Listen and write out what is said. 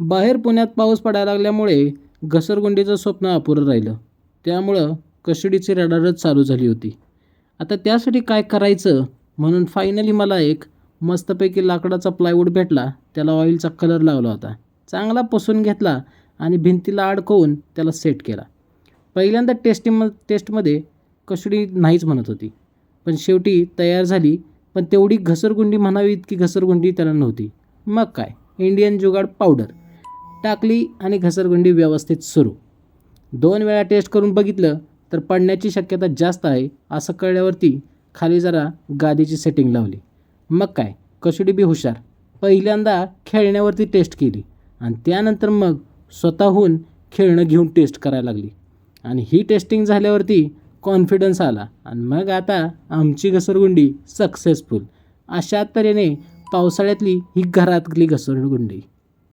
बाहेर पुण्यात पाऊस पडायला लागल्यामुळे घसरगुंडीचं स्वप्न अपुरं राहिलं. त्यामुळं कस्टडीची रडारड चालू झाली होती. आता त्यासाठी काय करायचं म्हणून फायनली मला एक मस्तपैकी लाकडाचा प्लायवूड भेटला. त्याला ऑइलचा कलर लावला होता. चांगला पुसून घेतला आणि भिंतीला अडकवून त्याला सेट केला. पहिल्यांदा टेस्टमध्ये कस्टडी नाहीच म्हणत होती, पण शेवटी तयार झाली. पण तेवढी घसरगुंडी म्हणावी इतकी घसरगुंडी त्याला नव्हती. मग काय, इंडियन जुगाड पावडर टाकली आणि घसरगुंडी व्यवस्थित सुरू. 2 वेळा टेस्ट करून बघितलं तर पडण्याची शक्यता जास्त आहे असं कळल्यावरती खाली जरा गादीची सेटिंग लावली. मग काय, कस्टडी बी हुशार. पहिल्यांदा खेळण्यावरती टेस्ट केली आणि त्यानंतर मग स्वतःहून खेळणं घेऊन टेस्ट करायला लागली. आणि ही टेस्टिंग झाल्यावरती कॉन्फिडन्स आला आणि मग आता आमची घसरगुंडी सक्सेसफुल. अशा तऱ्हेने पावसाळ्यातली ही घरातली घसरगुंडी.